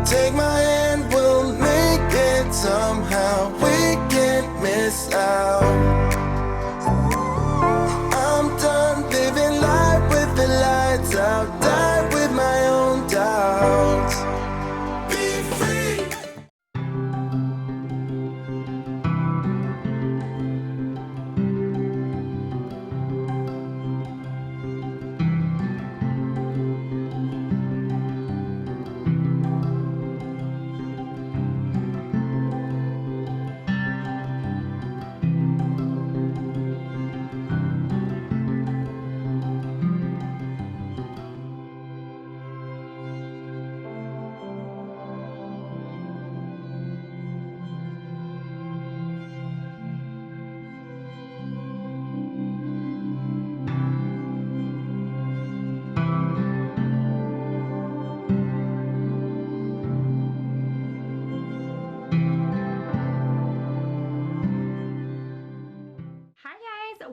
Take my hand, we'll make it somehow. We can't miss out. I'm done living life with the lights out. Die with my own doubts. Be free.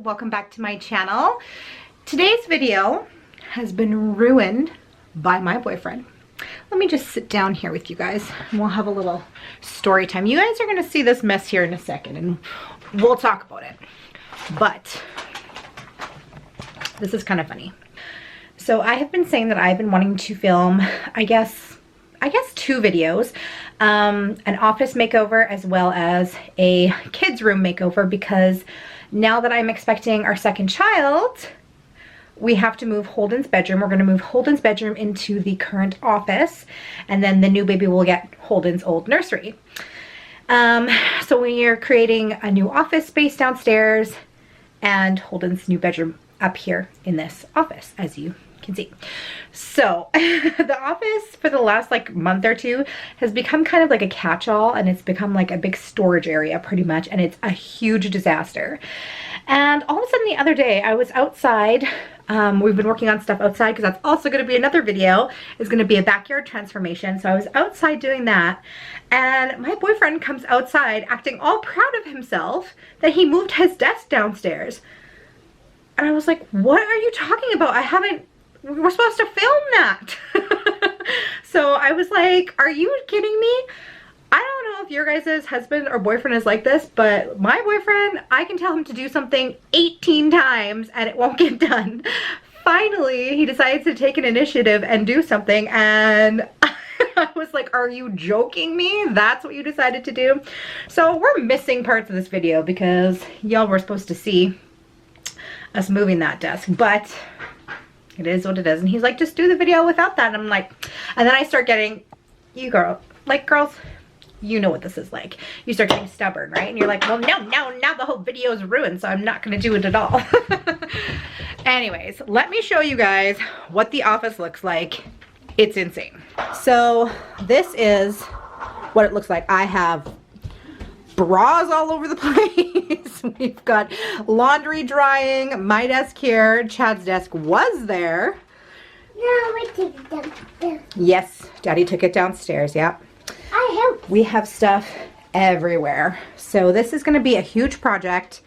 Welcome back to my channel. Today's video has been ruined by my boyfriend. Let me just sit down here with you guys and we'll have a little story time. You guys are going to see this mess here in a second and we'll talk about it. But this is kind of funny. So I have been saying that I've been wanting to film, I guess 2 videos, an office makeover as well as a kids room makeover, because now that I'm expecting our second child, we have to move Holden's bedroom. We're going to move Holden's bedroom into the current office, and then the new baby will get Holden's old nursery. So we are creating a new office space downstairs and Holden's new bedroom up here in this office, as you can see. So the office for the last month or 2 has become kind of like a catch-all, and it's become like a big storage area pretty much, and it's a huge disaster. And all of a sudden the other day I was outside. We've been working on stuff outside because that's also going to be another video, is going to be a backyard transformation. So I was outside doing that, and my boyfriend comes outside acting all proud of himself that he moved his desk downstairs. And I was like, what are you talking about? We're supposed to film that. So I was like, are you kidding me? I don't know if your guys' husband or boyfriend is like this, but my boyfriend, I can tell him to do something 18 times and it won't get done. Finally, he decides to take an initiative and do something, and I was like, are you joking me? That's what you decided to do? So we're missing parts of this video because y'all were supposed to see us moving that desk, but it is what it is. And he's like, just do the video without that. And I'm like, and then I start getting, girls, you know what this is like. You start getting stubborn, right? And you're like, well, no, now the whole video is ruined, so I'm not gonna do it at all. Anyways, let me show you guys what the office looks like. It's insane. So this is what it looks like. I have bras all over the place. We've got laundry drying, my desk here, Chad's desk was there. No, I took it downstairs. Yes, Daddy took it downstairs, yeah. I helped. We have stuff everywhere. So this is gonna be a huge project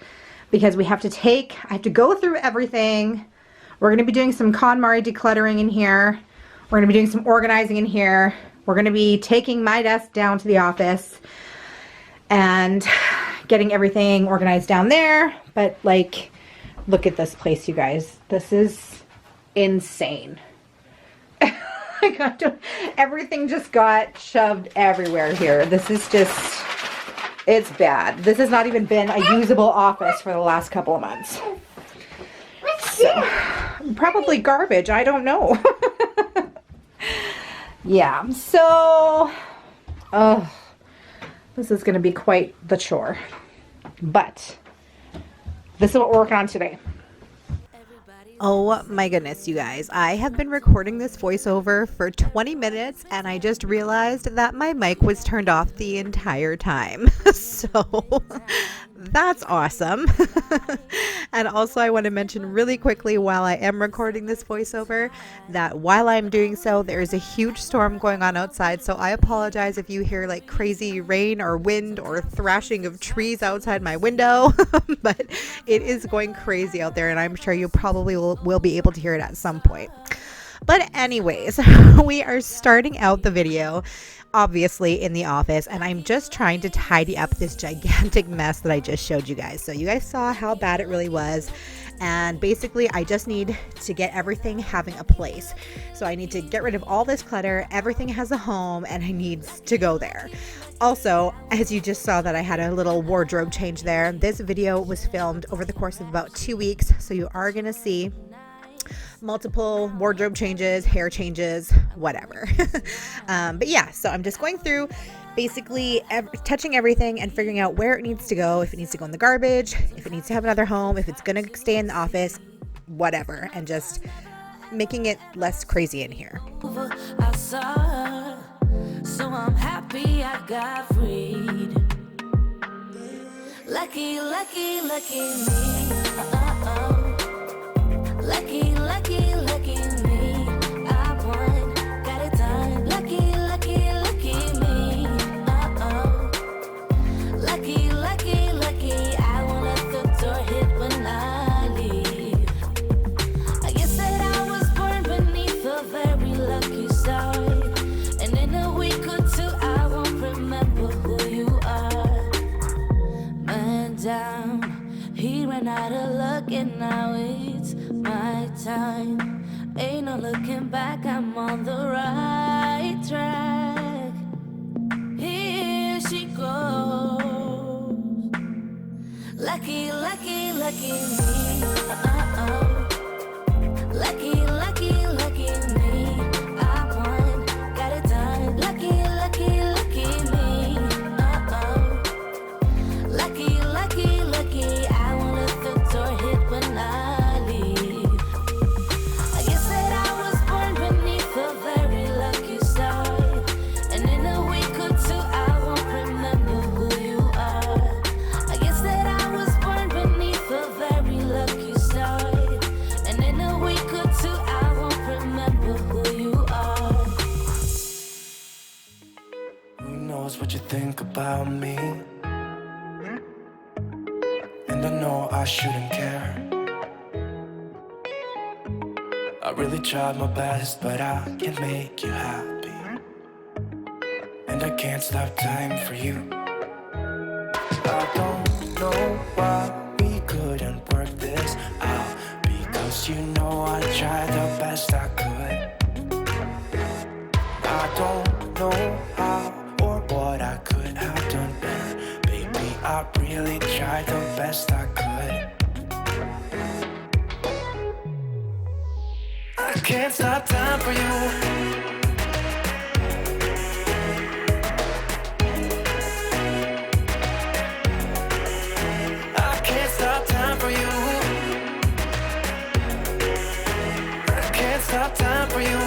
because I have to go through everything. We're gonna be doing some KonMari decluttering in here. We're gonna be doing some organizing in here. We're gonna be taking my desk down to the office and getting everything organized down there. But look at this place, you guys. This is insane. Everything just got shoved everywhere here. This is just, it's bad. This has not even been a usable office for the last couple of months. What's this? Probably garbage, I don't know. Yeah, so, this is gonna be quite the chore. But this is what we're working on today. Oh my goodness, you guys. I have been recording this voiceover for 20 minutes and I just realized that my mic was turned off the entire time. So that's awesome. And also I want to mention really quickly while I am recording this voiceover that while I'm doing so, there is a huge storm going on outside. So I apologize if you hear crazy rain or wind or thrashing of trees outside my window. But it is going crazy out there and I'm sure you probably will be able to hear it at some point. But anyways, we are starting out the video obviously in the office, and I'm just trying to tidy up this gigantic mess that I just showed you guys. So you guys saw how bad it really was. And basically I just need to get everything having a place. So I need to get rid of all this clutter. Everything has a home and it needs to go there. Also, as you just saw that I had a little wardrobe change there, this video was filmed over the course of about 2 weeks. So you are going to see multiple wardrobe changes, hair changes, whatever. But yeah, so I'm just going through basically touching everything and figuring out where it needs to go, if it needs to go in the garbage, if it needs to have another home, if it's going to stay in the office, whatever, and just making it less crazy in here. I saw her, so I'm happy I got freed. Lucky, lucky, lucky me. Lucky, lucky, lucky me. I won, got it done. Lucky, lucky, lucky me. Lucky, lucky, lucky. I won't let the door hit when I leave. I guess that I was born beneath a very lucky star. And in a week or two, I won't remember who you are. Man down, he ran out of luck, and now it's my time. Ain't no looking back, I'm on the right track. Here she goes. Lucky, lucky, lucky me. Lucky, lucky, lucky me. I won, got it done. Lucky, lucky, lucky me. Lucky, lucky, lucky. I won't let the door hit when I leave. I guess that I was born beneath a very lucky star. And in a week or two, I won't remember who you are. I guess that I was born beneath a very lucky star. And in a week or two, I won't remember who you are. Who knows what you think about me? And I know I shouldn't care. I really tried my best, but I can't make you happy. And I can't stop time for you. I don't know why we couldn't work this out, because you know I tried the best I could. I don't know how or what I could have done better. Baby, I really tried the best I could. I can't stop time for you. I can't stop time for you. I can't stop time for you.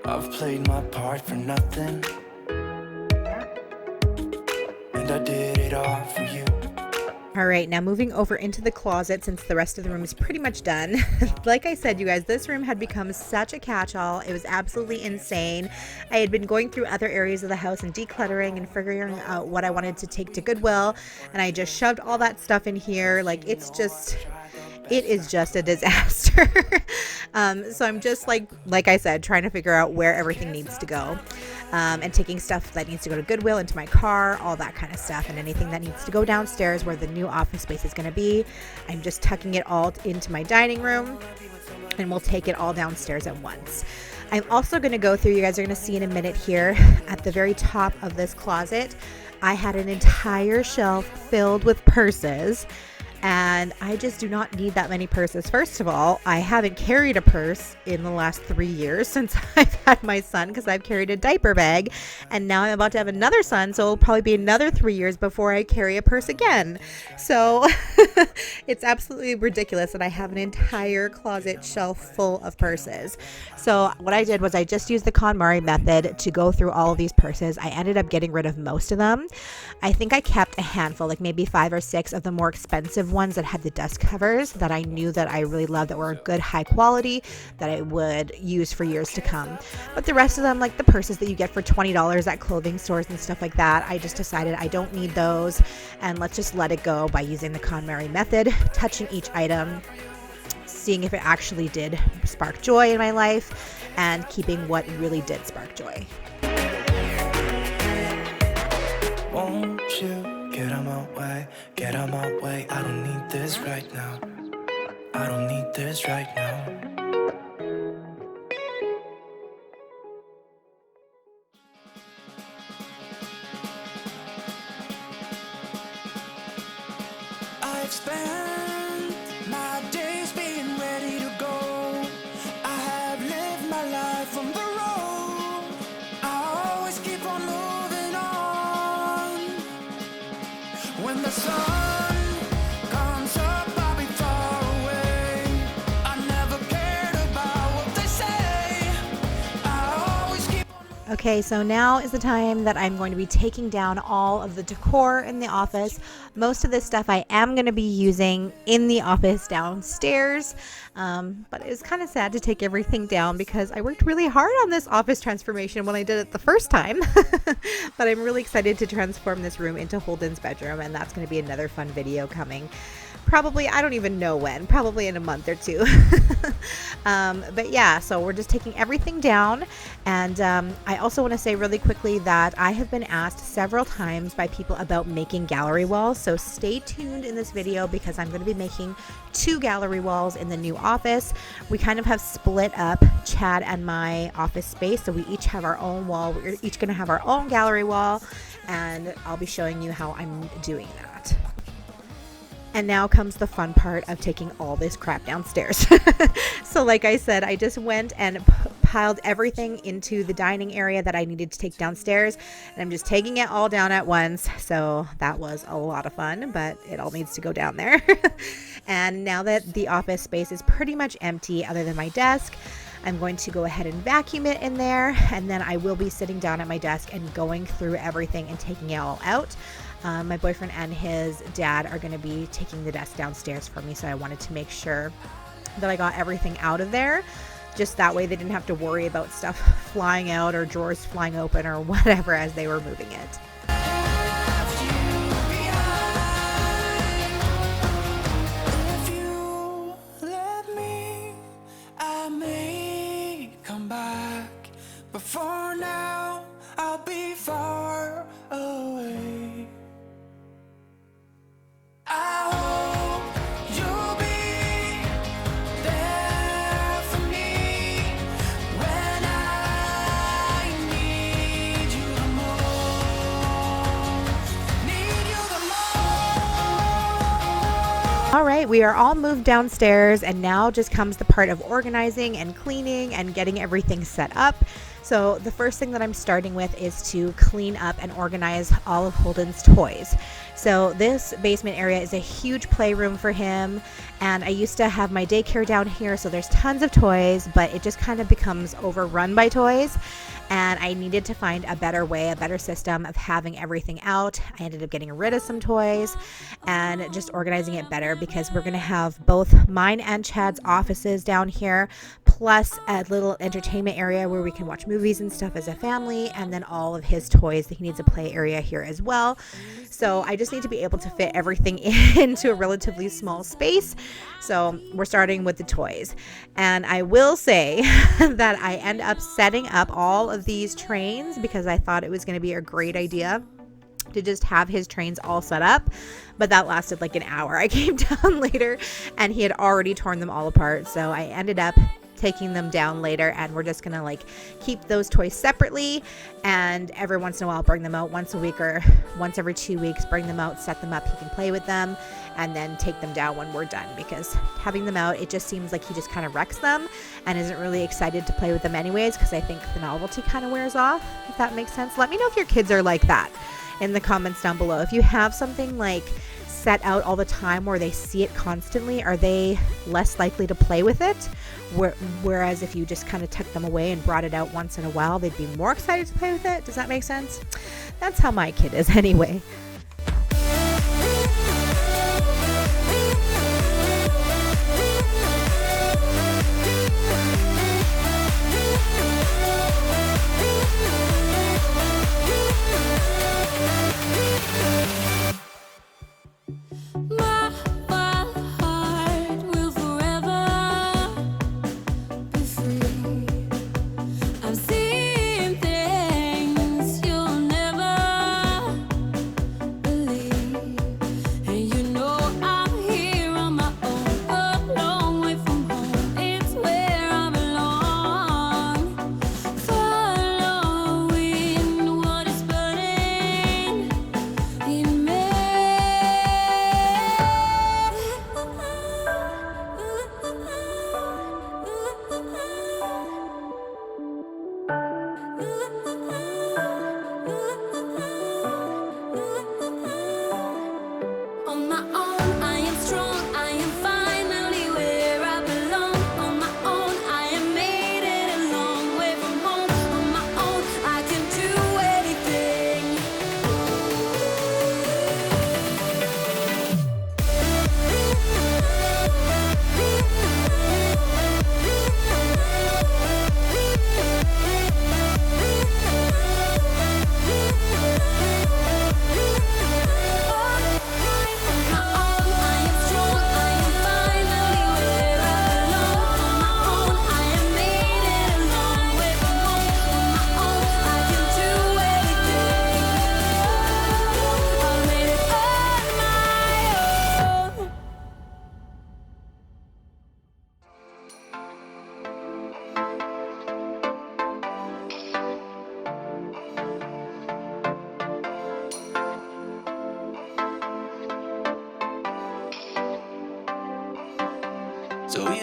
I've played my part for nothing, and I did it all for you. All right, now moving over into the closet since the rest of the room is pretty much done. Like I said, you guys, this room had become such a catch-all. It was absolutely insane. I had been going through other areas of the house and decluttering and figuring out what I wanted to take to Goodwill, and I just shoved all that stuff in here. Like, it is just a disaster. So I'm just like I said, trying to figure out where everything needs to go, and taking stuff that needs to go to Goodwill into my car, all that kind of stuff, and anything that needs to go downstairs where the new office space is going to be. I'm just tucking it all into my dining room, and we'll take it all downstairs at once. I'm also going to go through, you guys are going to see in a minute here, at the very top of this closet, I had an entire shelf filled with purses. And I just do not need that many purses. First of all, I haven't carried a purse in the last 3 years since I've had my son, because I've carried a diaper bag, and now I'm about to have another son, so it'll probably be another 3 years before I carry a purse again. So it's absolutely ridiculous that I have an entire closet shelf full of purses. So what I did was I just used the KonMari method to go through all of these purses. I ended up getting rid of most of them. I think I kept a handful, like maybe 5 or 6 of the more expensive ones that had the dust covers that I knew that I really loved, that were good, high quality, that I would use for years to come. But the rest of them, like the purses that you get for $20 at clothing stores and stuff like that, I just decided I don't need those, and let's just let it go by using the KonMari method, touching each item. seeing if it actually did spark joy in my life and keeping what really did spark joy. Won't you get out my way, get out my way? I don't need this right now. I don't need this right now. I've spent my days being ready to go. I have lived my life on the road. I always keep on moving on. When the sun comes up, I'll be far away. I never cared about what they say. I always keep on. Okay, so now is the time that I'm going to be taking down all of the decor in the office. Most of this stuff I am going to be using in the office downstairs, but it's kind of sad to take everything down because I worked really hard on this office transformation when I did it the first time. But I'm really excited to transform this room into Holden's bedroom, and that's going to be another fun video coming. Probably, I don't even know when, probably in a month or two. But yeah, so we're just taking everything down. And I also want to say really quickly that I have been asked several times by people about making gallery walls. So stay tuned in this video because I'm going to be making 2 gallery walls in the new office. We kind of have split up Chad and my office space. So we each have our own wall. We're each going to have our own gallery wall. And I'll be showing you how I'm doing that. And now comes the fun part of taking all this crap downstairs. So like I said, I just went and piled everything into the dining area that I needed to take downstairs. And I'm just taking it all down at once. So that was a lot of fun, but it all needs to go down there. And now that the office space is pretty much empty other than my desk, I'm going to go ahead and vacuum it in there. And then I will be sitting down at my desk and going through everything and taking it all out. My boyfriend and his dad are going to be taking the desk downstairs for me, so I wanted to make sure that I got everything out of there. Just that way they didn't have to worry about stuff flying out or drawers flying open or whatever as they were moving it. If you let me, I may come back. But for now, I'll be far away. I hope you'll be there for me when I need you the most. Need you the most. All right, we are all moved downstairs, and now just comes the part of organizing and cleaning and getting everything set up. So the first thing that I'm starting with is to clean up and organize all of Holden's toys. So this basement area is a huge playroom for him, and I used to have my daycare down here, so there's tons of toys, but it just kind of becomes overrun by toys. And I needed to find a better way, a better system of having everything out. I ended up getting rid of some toys and just organizing it better because we're going to have both mine and Chad's offices down here, plus a little entertainment area where we can watch movies and stuff as a family, and then all of his toys. He needs a play area here as well. So I just need to be able to fit everything into a relatively small space. So we're starting with the toys. And I will say that I end up setting up all of these trains because I thought it was going to be a great idea to just have his trains all set up, but that lasted like an hour. I came down later and he had already torn them all apart, so I ended up taking them down later, and we're just gonna like keep those toys separately, and every once in a while bring them out once a week or once every 2 weeks, bring them out, set them up, he can play with them, and then take them down when we're done, because having them out, it just seems like he just kind of wrecks them and isn't really excited to play with them anyways, because I think the novelty kind of wears off, if that makes sense. Let me know if your kids are like that in the comments down below. If you have something like set out all the time where they see it constantly, are they less likely to play with it? Whereas if you just kind of tuck them away and brought it out once in a while, they'd be more excited to play with it. Does that make sense? That's how my kid is anyway. My heart will forever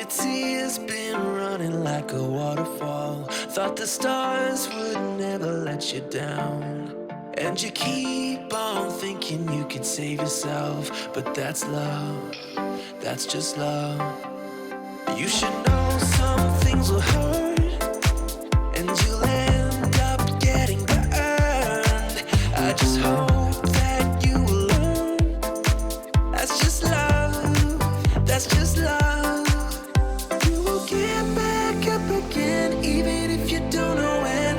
tears been running like a waterfall. Thought the stars would never let you down. And you keep on thinking you can save yourself, but that's love, that's just love. You should know some things will hurt, and you'll end up getting burned. I just hope that you will learn. That's just love, that's just love. You will get back up again, even if you don't know when.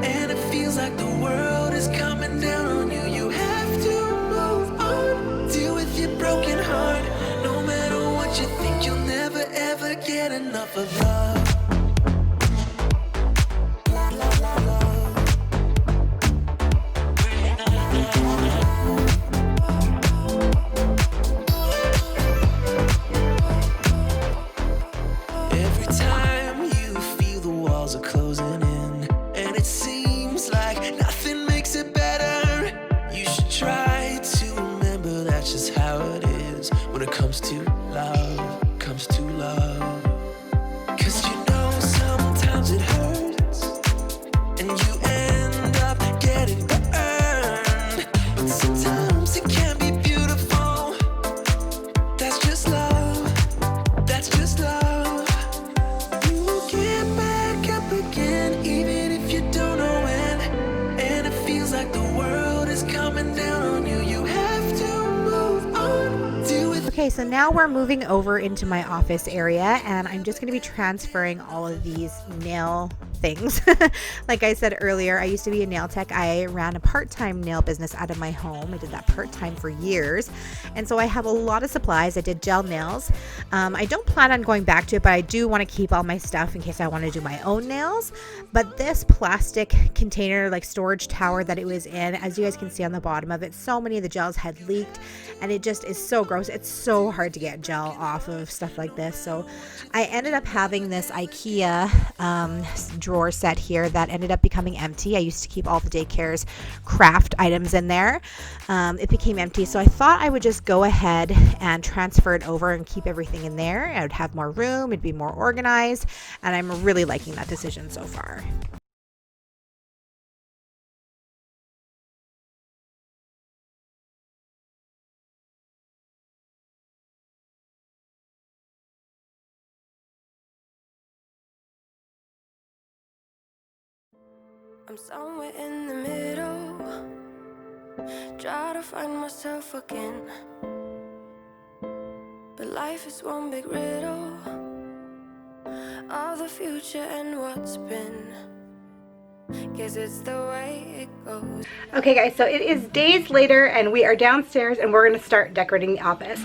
And it feels like the world is coming down on you. You have to move on, deal with your broken heart. No matter what you think, you'll never ever get enough of love. Every time you feel the walls are closing in, and it seems like nothing makes it better, you should try to remember that's just how it is when it comes to love, comes to love. 'Cause you know sometimes it hurts, and you end up getting burned. But sometimes it can be beautiful. That's just love, that's just love. You will get back up again, even if you don't know when. And it feels like the world is coming down on you. You have to move on, deal with. Okay, so now we're moving over into my office area, and I'm just going to be transferring all of these nail things. Like I said earlier, I used to be a nail tech. I ran a part-time nail business out of my home. I did that part-time for years, and so I have a lot of supplies. I did gel nails. I don't plan on going back to it, but I do want to keep all my stuff in case I want to do my own nails. But this plastic container, like storage tower that it was in, as you guys can see on the bottom of it, so many of the gels had leaked, and it just is so gross. It's so hard to get gel off of stuff like this. So I ended up having this IKEA drawer set here that ended up becoming empty. I used to keep all the daycare's craft items in there. It became empty, so I thought I would just go ahead and transfer it over and keep everything in there. I would have more room, it'd be more organized, and I'm really liking that decision so far. I'm somewhere in the middle, try to find myself again. But life is one big riddle of the future and what's been. Guess it's the way it goes. Okay guys, so it is days later and we are downstairs and we're going to start decorating the office.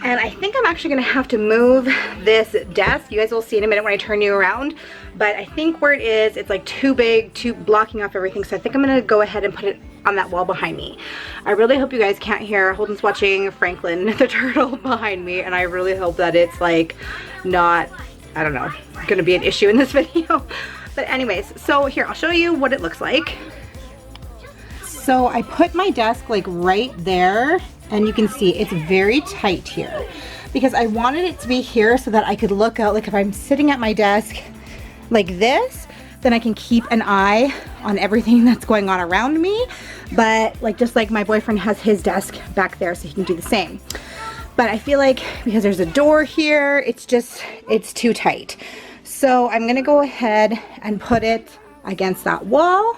And I think I'm actually going to have to move this desk. You guys will see in a minute when I turn you around. But I think where it is, it's like too big, too blocking off everything. So I think I'm going to go ahead and put it on that wall behind me. I really hope you guys can't hear. Holden's watching Franklin the turtle behind me, and I really hope that it's like not, I don't know, going to be an issue in this video. But anyways, so here, I'll show you what it looks like. So I put my desk like right there, and you can see it's very tight here because I wanted it to be here so that I could look out. Like if I'm sitting at my desk like this, then I can keep an eye on everything that's going on around me. But like, just like my boyfriend has his desk back there, so he can do the same. But I feel like because there's a door here, it's too tight. So I'm gonna go ahead and put it against that wall.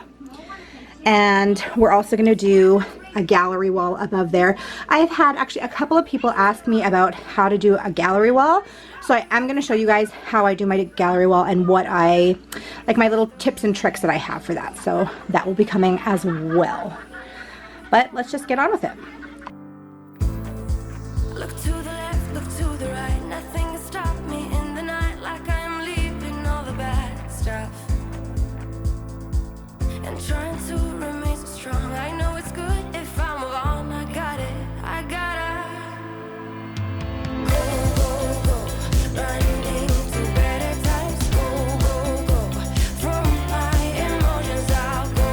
And we're also gonna do a gallery wall above there. I've had actually a couple of people ask me about how to do a gallery wall. So I am gonna show you guys how I do my gallery wall and what I, like my little tips and tricks that I have for that. So that will be coming as well. But let's just get on with it. Look to the left, look to the right. Nothing can stop me in the night, like I'm leaving all the bad stuff and trying to remain so strong. I know it's good if I move on. I got it, I gotta go, running to better times. Go, from my emotions. I'll go,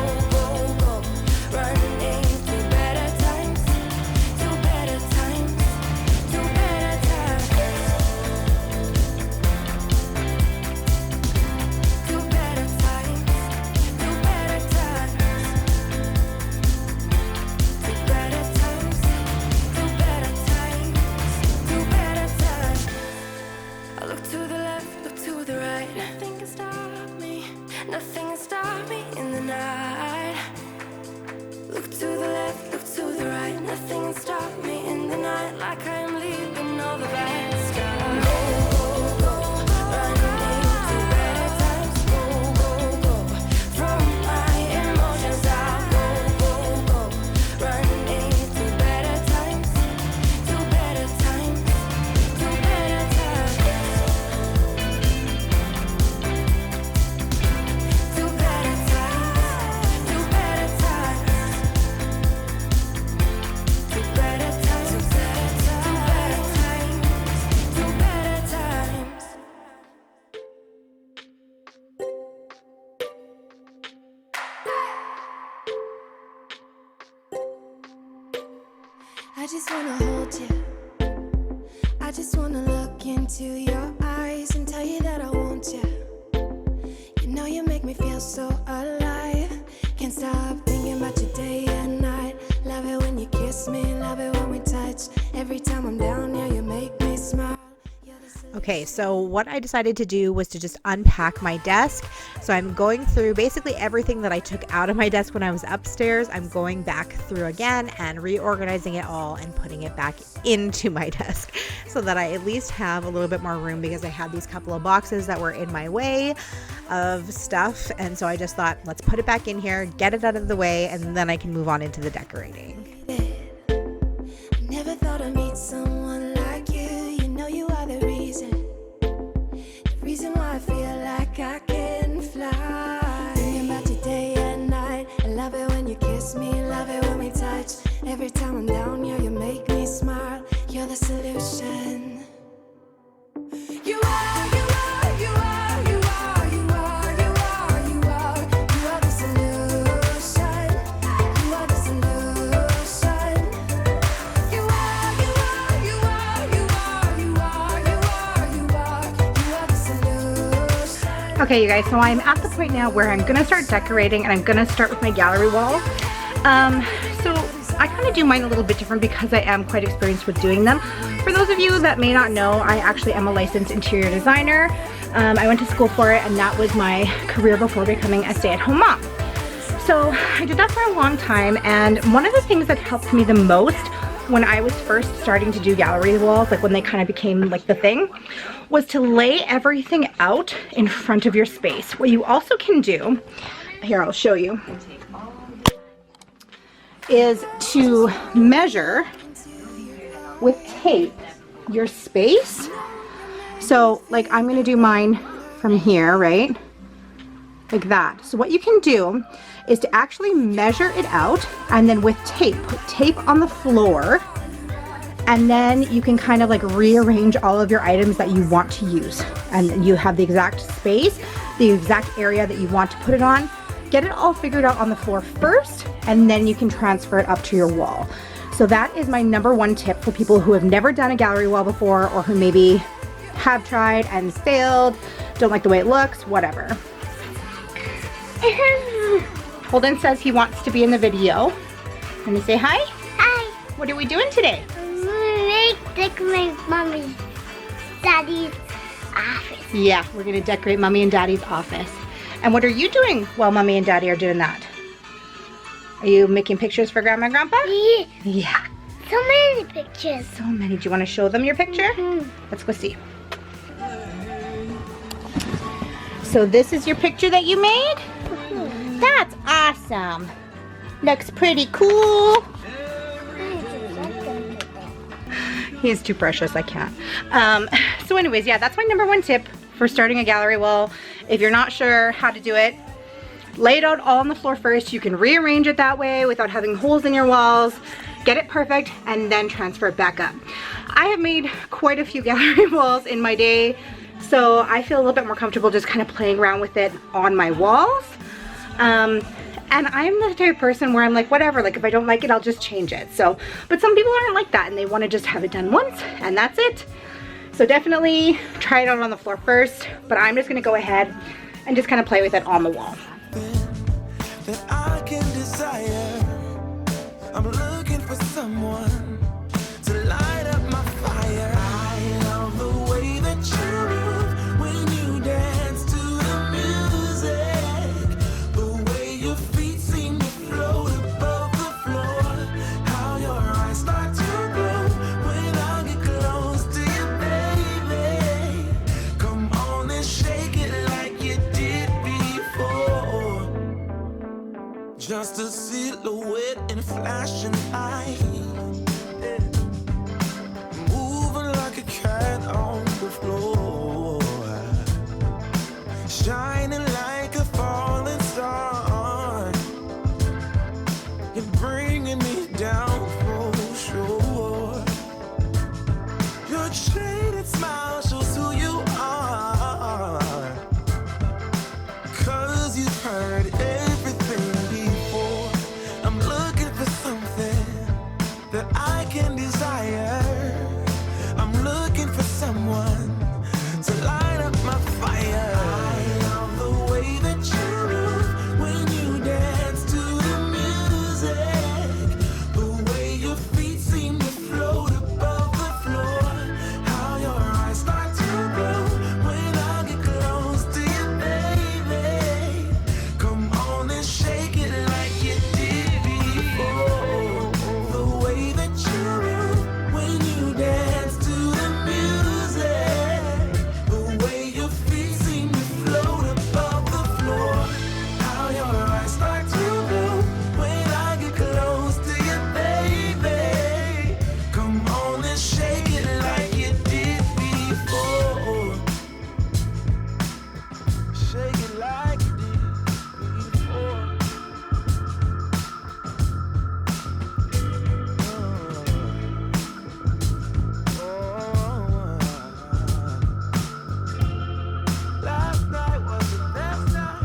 running to better times, to better times, to better times. nothing can stop me in the night. Look to the left, look to the right, nothing can stop me in the night. Like I am leaving all the bad stuff. Go, go, go, running to better times. Go, go, go, from my emotions out. Go, go, go, running to better times, to better times, to better times, to better times, to better times, to better times, to better times, to better times. I just wanna hold you. I just wanna look into your eyes and tell you that I want you. You know you make me feel so alive. Can't stop thinking about you day and night. Love it when you kiss me, love it when we touch. Every time I'm down here, you make me smile. Okay, so what I decided to do was to just unpack my desk. So I'm going through basically everything that I took out of my desk when I was upstairs. I'm going back through again and reorganizing it all and putting it back into my desk so that I at least have a little bit more room, because I had these couple of boxes that were in my way of stuff. And so I just thought, let's put it back in here, get it out of the way, and then I can move on into the decorating. I never thought I'd meet someone like you. You know you are the reason why I feel like I can fly. Thinking about you day and night. I love it when you kiss me, love it when we touch. Every time I'm down here, you make me smile. You're the solution. You are, you are, you are, you are, you are, you are, you are. You are the solution. You are the solution. You are, you are, you are, you are, you are, you are, you are. You are the solution. Okay, you guys, so I'm at the point now where I'm gonna start decorating, and I'm gonna start with my gallery wall. So I kind of do mine a little bit different because I am quite experienced with doing them. For those of you that may not know, I actually am a licensed interior designer. I went to school for it, and that was my career before becoming a stay-at-home mom. So I did that for a long time, and one of the things that helped me the most when I was first starting to do gallery walls, like when they kind of became like the thing, was to lay everything out in front of your space. What you also can do, here I'll show you, is to measure with tape your space. So like I'm gonna do mine from here, right? Like that. So what you can do is to actually measure it out, and then with tape, put tape on the floor, and then you can kind of like rearrange all of your items that you want to use. And you have the exact space, the exact area that you want to put it on. Get it all figured out on the floor first, and then you can transfer it up to your wall. So that is my #1 tip for people who have never done a gallery wall before, or who maybe have tried and failed, don't like the way it looks, whatever. Holden says he wants to be in the video. Let me say hi. Hi. What are we doing today? Decorate Mommy's, Daddy's office. Yeah, we're gonna decorate Mommy and Daddy's office. And what are you doing while Mommy and Daddy are doing that? Are you making pictures for Grandma and Grandpa? Yeah. Yeah, So many pictures. so many. Do you want to show them your picture? Let's go see. So this is your picture that you made? That's awesome. Looks pretty cool. He's too precious, I can't. So anyways, yeah, that's my #1 tip for starting a gallery wall. If you're not sure how to do it, lay it out all on the floor first. You can rearrange it that way without having holes in your walls. Get it perfect, and then transfer it back up. I have made quite a few gallery walls in my day, so I feel a little bit more comfortable just kind of playing around with it on my walls. And I'm the type of person where I'm like, whatever, like if I don't like it, I'll just change it. So, but some people aren't like that, and they want to just have it done once, and that's it. So definitely try it out on the floor first, but I'm just gonna go ahead and just kind of play with it on the wall. That I can desire. I'm looking for someone to light up my fire. I love the way that you move when you dance to the music. just a silhouette in flashing light, moving like a cat on the floor, shining like a falling star. You're bringing me down for sure. Your jaded smile shows who you are, 'cause you've heard everything before. I'm looking for something that I can desire. I'm looking for someone to light up my fire. I love the way that you move when you dance to the music, the way your feet seem to float above the floor, how your eyes start to glow when I get close to you, baby. Come on and shake it like you did before. The way that you move when you dance to the music, the way your feet seem to float above the floor, how your eyes start to glow when I get close to you, baby. Come on and shake it like you did before. Shake it like you did before. Last night was the best night.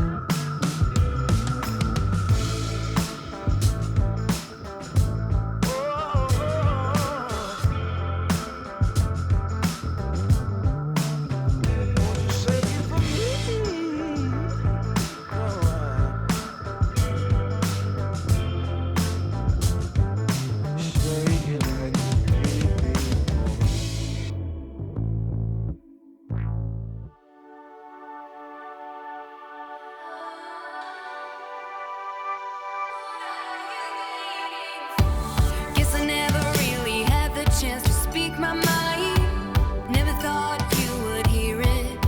Won't you shake it for me? Shake it like you did before. Guess I never really had the chance to speak my mind. Never thought you would hear it.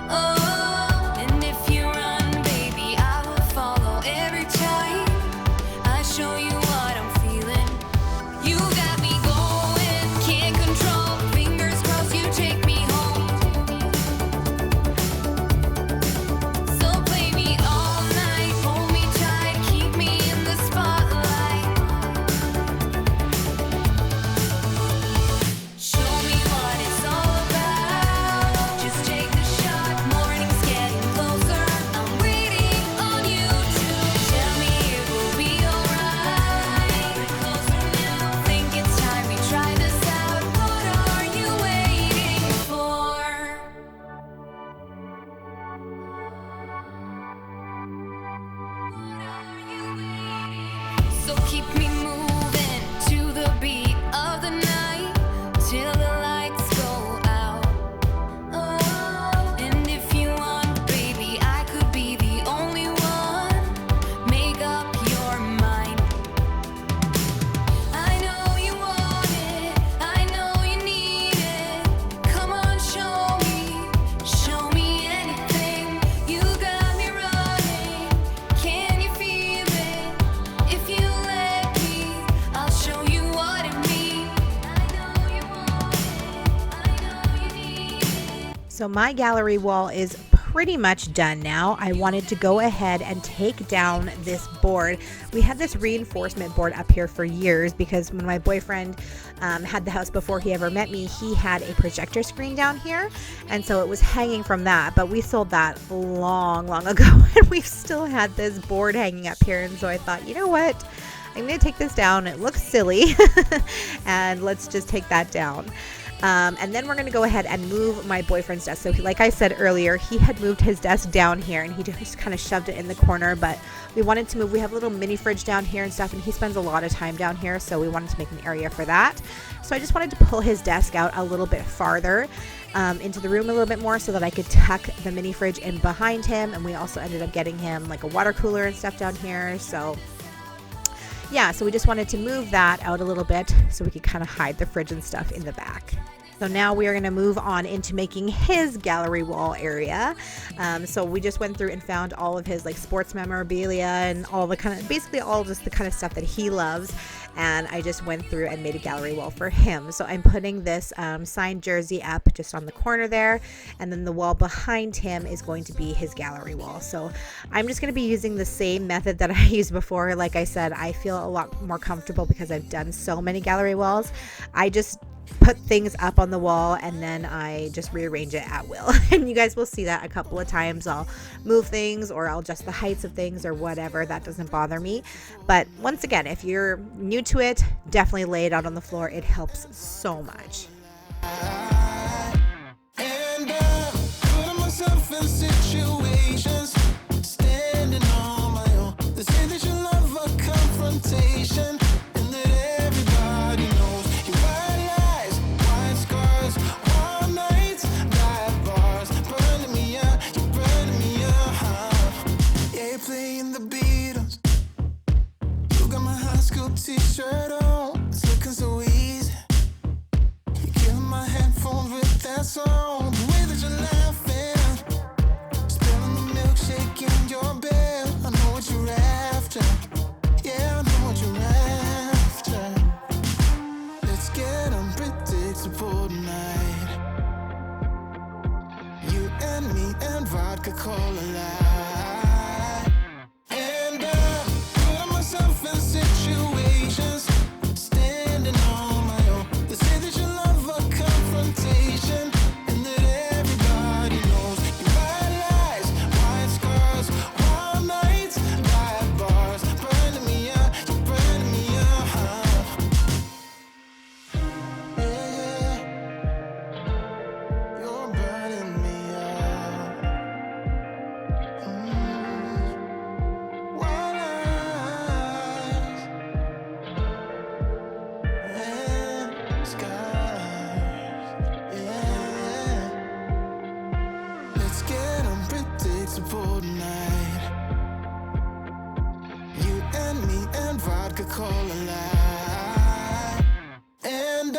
Oh, and if you run, baby, I will follow every time. I show you what I'm feeling. You got me going, can't control. Fingers crossed you take me home. So play me all night, hold me tight, keep me in the spotlight. Show me what it's all about. Just take the shot, morning's getting closer. I'm waiting on you to tell me it will be alright. Closer now, think it's time we try this out. What are you waiting for? So keep me moving to the beat of the night till the lights go out. Oh, and if you want, baby, I could be the only one. Make up your mind. I know you want it, I know you need it. Come on, show me anything. You got me running, can you feel it? If you let me, I'll show you what it means. I know you want it, I know you need it. So my gallery wall is pretty much done now. I wanted to go ahead and take down this board. We had this reinforcement board up here for years because when my boyfriend had the house before he ever met me, he had a projector screen down here, and so it was hanging from that, but we sold that long ago and we've still had this board hanging up here, and so I thought, you know what, I'm gonna take this down. It looks silly and let's just take that down. And then we're going to go ahead and move my boyfriend's desk. So like I said earlier, he had moved his desk down here and he just kind of shoved it in the corner, but we wanted to move. We have a little mini fridge down here and stuff, and he spends a lot of time down here, so we wanted to make an area for that. So I just wanted to pull his desk out a little bit farther into the room a little bit more so that I could tuck the mini fridge in behind him. And we also ended up getting him like a water cooler and stuff down here. So yeah, so we just wanted to move that out a little bit so we could kind of hide the fridge and stuff in the back. So now we are going to move on into making his gallery wall area. So we just went through and found all of his like sports memorabilia and all the kind of, basically all just the kind of stuff that he loves. And I just went through and made a gallery wall for him. So I'm putting this signed jersey up just on the corner there, and then the wall behind him is going to be his gallery wall. So I'm just going to be using the same method that I used before. Like I said, I feel a lot more comfortable because I've done so many gallery walls. I just put things up on the wall and then I just rearrange it at will. And you guys will see that a couple of times. I'll move things or I'll adjust the heights of things or whatever. That doesn't bother me. But once again, if you're new to it, definitely lay it out on the floor. It helps so much. And putting myself in situations, standing on my own. They say that you love a confrontation, and that everybody knows your white lies, white scars, warm nights, dive bars, burning me up, you're burning me up. Yeah, you're playing the Beatles. You got my high school t-shirt on. It's looking so easy. You're killing my headphones with that song. The way that you're laughing, spilling the milkshake in your bed. I know what you're after. Yeah, I know what you're after. Let's get unpredictable tonight. You and me and vodka cola light. And putting myself in situations, standing on my own. They say that you love a confrontation, and that everybody knows your white lies, white scars, warm nights, dive bars, burning me up, you're burning me up. Yeah, you're burning me up. White eyes and scars. Yeah. Let's get unpredictable tonight. You and me and vodka cola light. And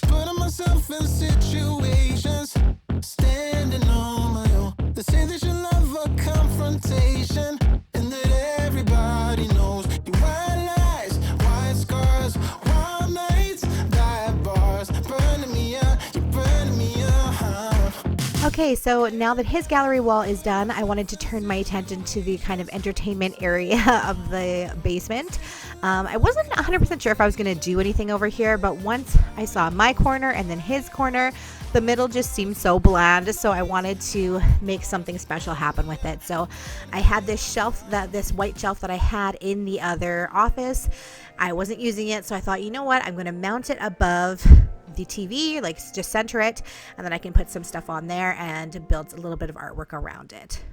putting myself in situations, standing on my own. They say that you love a confrontation, and that everybody knows your white lies, white scars, warm nights, dive bars, burning me up, you're burning me up. Okay, so now that his gallery wall is done, I wanted to turn my attention to the kind of entertainment area of the basement. I wasn't 100% sure if I was going to do anything over here, but once I saw my corner and then his corner, the middle just seemed so bland, so I wanted to make something special happen with it. So I had this white shelf that I had in the other office. I wasn't using it, so I thought, you know what, I'm going to mount it above the TV, like just center it, and then I can put some stuff on there and build a little bit of artwork around it.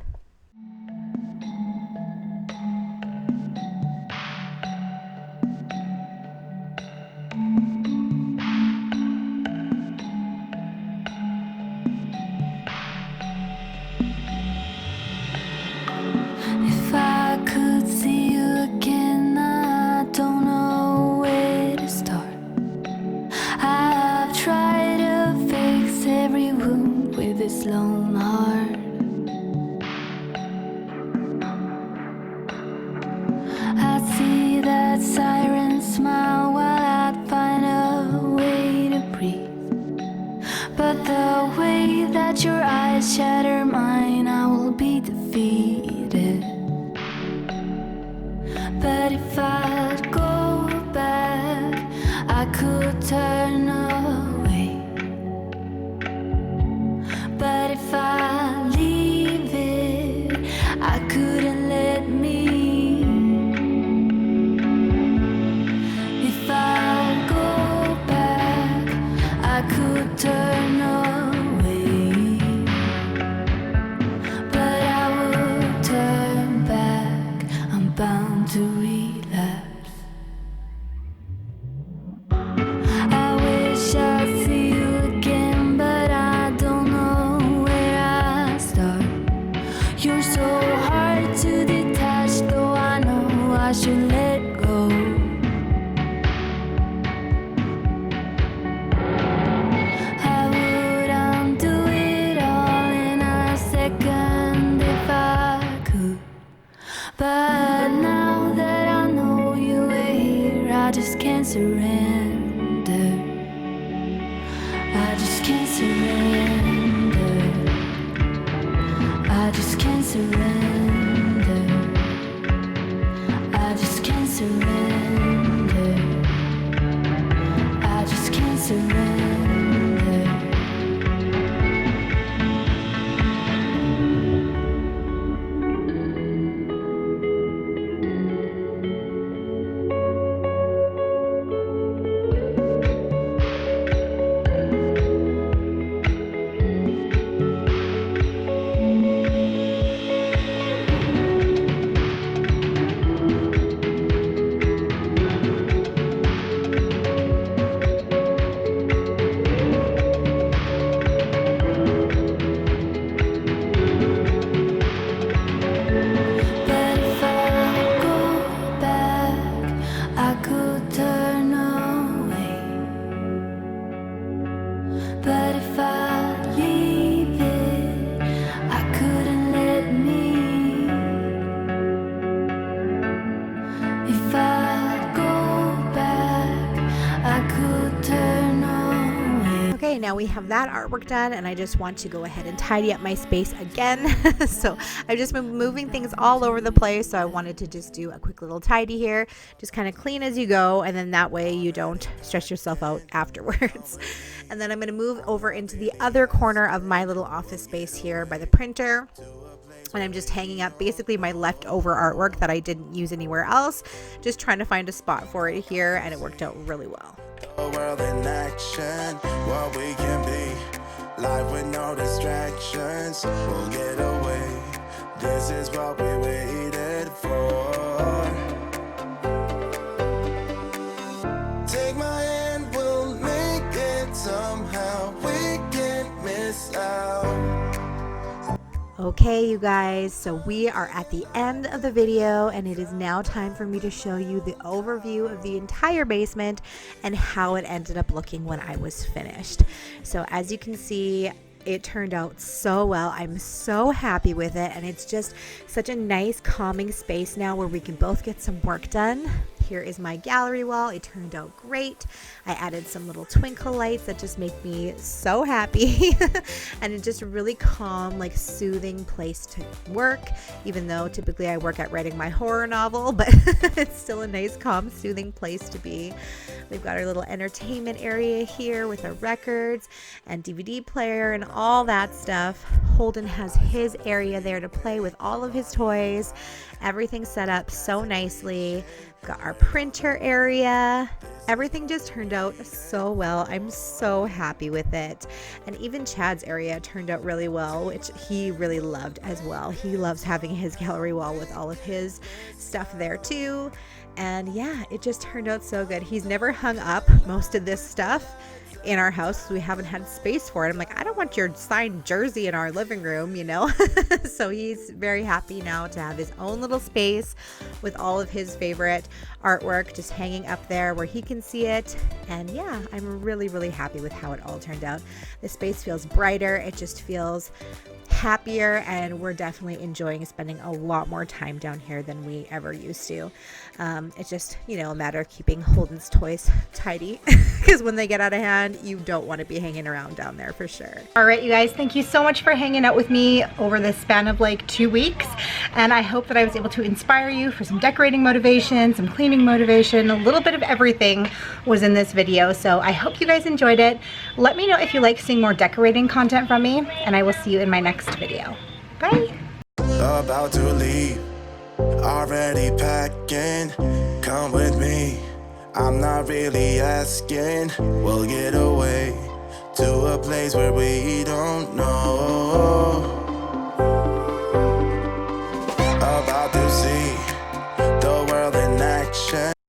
If I could see you again, I don't know where to start. I've tried to fix every wound with this lone heart. I'd see that siren smile while I'd find a way to breathe. But the way that your eyes shatter mine, I will be defeated. But if I'd go back, I could turn away. But if I leave it, I couldn't let me. If I go back, I could turn away. But I would turn back, I'm bound to relapse. I wish I'd see you again, but I don't know where I start. You're so hard to detach, though I know I should let go. But now that I know you were here, I just can't surrender. I just can't surrender. I just can't surrender. I just can't surrender. I just can't surrender. Now we have that artwork done, and I just want to go ahead and tidy up my space again. So I've just been moving things all over the place, so I wanted to just do a quick little tidy here, just kind of clean as you go, and then that way you don't stress yourself out afterwards. And then I'm going to move over into the other corner of my little office space here by the printer, and I'm just hanging up basically my leftover artwork that I didn't use anywhere else, just trying to find a spot for it here, and it worked out really well. A world in action, what we can be. Life with no distractions, we'll get away. This is what we waited for. Take my hand, we'll make it somehow. We can't miss out. Okay, you guys, so we are at the end of the video, and it is now time for me to show you the overview of the entire basement and how it ended up looking when I was finished. So as you can see, it turned out so well. I'm so happy with it, and it's just such a nice calming space now where we can both get some work done. Here is my gallery wall. It turned out great. I added some little twinkle lights that just make me so happy. And it's just a really calm, like soothing place to work, even though typically I work at writing my horror novel, but it's still a nice, calm, soothing place to be. We've got our little entertainment area here with our records and DVD player and all that stuff. Holden has his area there to play with all of his toys. Everything set up so nicely. Got our printer area. Everything just turned out so well. I'm so happy with it. And even Chad's area turned out really well, which he really loved as well. He loves having his gallery wall with all of his stuff there too. And yeah, it just turned out so good. He's never hung up most of this stuff in our house. We haven't had space for it. I'm like, I don't want your signed jersey in our living room, you know. So he's very happy now to have his own little space with all of his favorite artwork just hanging up there where he can see it. And yeah, I'm really, really happy with how it all turned out. The space feels brighter. It just feels happier, and we're definitely enjoying spending a lot more time down here than we ever used to. It's just, you know, a matter of keeping Holden's toys tidy because when they get out of hand, you don't want to be hanging around down there for sure. All right, you guys, thank you so much for hanging out with me over the span of like 2 weeks, and I hope that I was able to inspire you for some decorating motivation, some cleaning motivation. A little bit of everything was in this video, so I hope you guys enjoyed it. Let me know if you like seeing more decorating content from me, and I will see you in my next video. Bye. About to leave, already packing. Come with me, I'm not really asking. We'll get away to a place where we don't know.